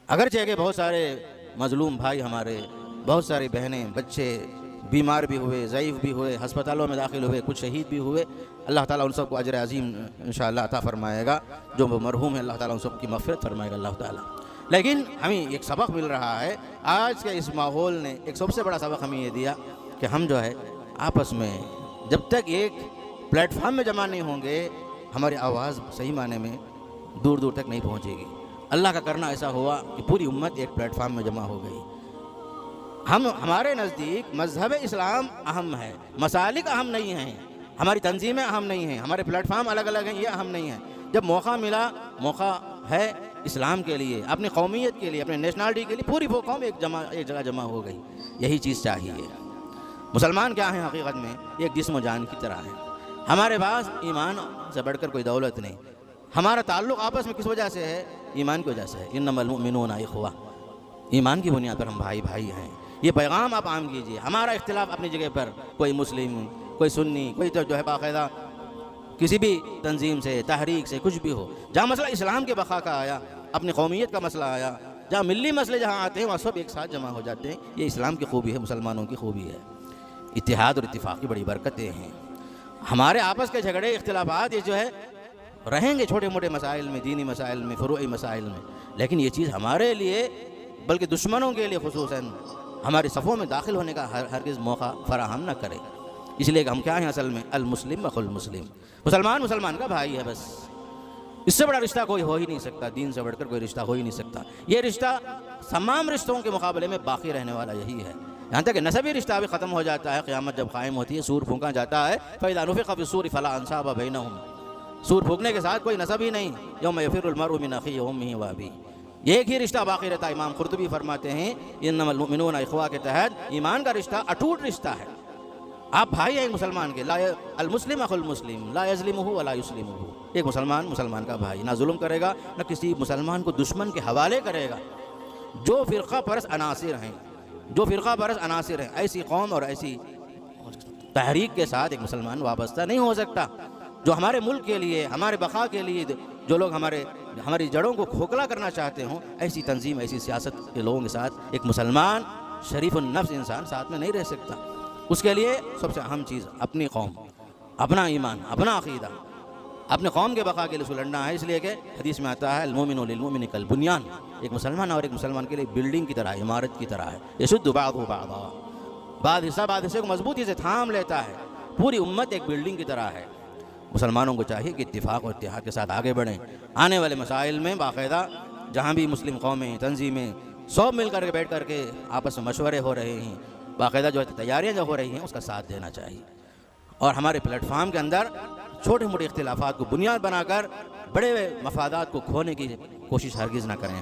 अगरचे कि बहुत सारे मजलूम भाई हमारे, बहुत सारी बहनें बच्चे बीमार भी हुए, ज़ईफ़ भी हुए, हस्पतालों में दाखिल हुए, कुछ शहीद भी हुए। अल्लाह ताला उन सबको अजर अज़ीम इंशाअल्लाह अता फ़रमाएगा। जो मरहूम है अल्लाह ताला उन सबकी मग़फ़िरत फ़रमाएगा अल्लाह ताला। लेकिन हमें एक सबक मिल रहा है आज के इस माहौल ने, एक सबसे बड़ा सबक हमें ये दिया कि हम जो है आपस में जब तक एक प्लेटफार्म में जमा नहीं होंगे, हमारी आवाज़ सही माने में दूर दूर तक नहीं पहुँचेगी। अल्लाह का करना ऐसा हुआ कि पूरी उम्मत एक प्लेटफार्म में जमा हो गई। हमारे नज़दीक मज़हब इस्लाम अहम है, मसालिक अहम नहीं हैं, हमारी तंजीमें अहम नहीं हैं, हमारे प्लेटफार्म अलग अलग हैं, ये अहम नहीं है। जब मौका मिला, मौका है इस्लाम के लिए, अपनी कौमियत के लिए, अपने नेशनलिटी के लिए, पूरी वो कौम एक जगह जमा हो गई। यही चीज़ चाहिए। मुसलमान क्या है हकीकत में? एक जिस्म जान की तरह है। हमारे पास ईमान से बढ़कर कोई दौलत नहीं। हमारा ताल्लुक़ आपस में किस वजह से है? ईमान की वजह से है। इन्नमल मुमिनूना इख़्वा, ईमान की बुनियाद पर हम भाई भाई हैं। ये पैगाम आप आम कीजिए। हमारा इख्तिलाफ अपनी जगह पर, कोई मुस्लिम, कोई सुन्नी, कोई तो जो है बाकायदा किसी भी तंजीम से, तहरीक से, कुछ भी हो, जहाँ मसला इस्लाम के बका का आया, अपनी कौमियत का मसला आया, जहाँ मिली मसले जहाँ आते हैं वहाँ सब एक साथ जमा हो जाते हैं। ये इस्लाम की खूबी है, मुसलमानों की खूबी है। इत्तिहाद और इत्तिफाक़ की बड़ी बरकतें हैं। हमारे आपस के झगड़े, इख्तिलाफात ये जो है रहेंगे छोटे मोटे मसाइल में, दीनी मसाइल में, फ़ुरूई मसाइल में, लेकिन ये चीज़ हमारे लिए बल्कि दुश्मनों के लिए खुसूसन हमारे सफ़ों में दाखिल होने का हरगिज़ मौका फ़राहम न करे। इसलिए कि हम क्या हैं असल में? अल मुस्लिम अखुल मुस्लिम, मुसलमान मुसलमान का भाई है बस। इससे बड़ा रिश्ता कोई हो ही नहीं सकता, दीन से बढ़कर कोई रिश्ता हो ही नहीं सकता। ये रिश्ता तमाम रिश्तों के मुकाबले में बाकी रहने वाला यही है। यहाँ तक कि नसबी रिश्ता भी ख़त्म हो जाता है। क़यामत जब कायम होती है, सूर फूंका जाता है, फ़इज़ा नुफ़िख़ फ़िस्सूर फ़ला अंसाब बैनहुम, सूर फूंकने के साथ कोई नसब ही नहीं। यौम यफ़िरुल मर्उ मिन अख़ीहि व उम्मिहि व अबीहि, एक ही रिश्ता बाकी रहता है। इमाम कुर्तुबी फरमाते हैं इन्नमल मुमिनूना इख़्वा के तहत ईमान का रिश्ता अटूट रिश्ता है। आप भाई हैं मुसलमान के। अल मुस्लिम अखुल मुस्लिम ला यज़लिमुहु व ला युस्लिमुहु, एक मुसलमान मुसलमान का भाई, ना जुल्म करेगा, ना किसी मुसलमान को दुश्मन के हवाले करेगा। जो फ़िरक़ा परस अनासिर हैं, जो फ़िरक़ा परस अनासिर हैं, ऐसी कौम और ऐसी तहरीक के साथ एक मुसलमान वाबस्ता नहीं हो सकता। जो हमारे मुल्क के लिए, हमारे बका के लिए, जो लोग हमारी जड़ों को खोखला करना चाहते हों, ऐसी तंजीम, ऐसी सियासत के लोगों के साथ एक मुसलमान शरीफ़ुन नफ्स इंसान साथ में नहीं रह सकता। उसके लिए सबसे अहम चीज़ अपनी कौम, अपना ईमान, अपना अक़ीदा, अपने कौम के बका के लिए लड़ना है। इसलिए कि हदीस में आता है अल मोमिनु लिल मोमिनि कल बुनियान, एक मुसलमान और एक मुसलमान के लिए बिल्डिंग की तरह, इमारत की तरह है। यशुद्दु बादुहु बादा, बाद हिस्से को मजबूती से थाम लेता है। पूरी उम्मत एक बिल्डिंग की तरह है। मुसलमानों को चाहिए कि इत्तिफाक़ और इत्तिहाद के साथ आगे बढ़ें। आने वाले मसाइल में बाकायदा जहाँ भी मुस्लिम कौमें, तंजीमें सब मिल कर के बैठ कर के आपस में मशवरे हो रहे हैं, बाकायदा जो है तैयारियाँ जो हो रही हैं, उसका साथ देना चाहिए। और हमारे प्लेटफार्म के अंदर छोटे मोटे इख्तिलाफात को बुनियाद बनाकर बड़े मफादात को खोने की कोशिश हरगिज़ ना करें।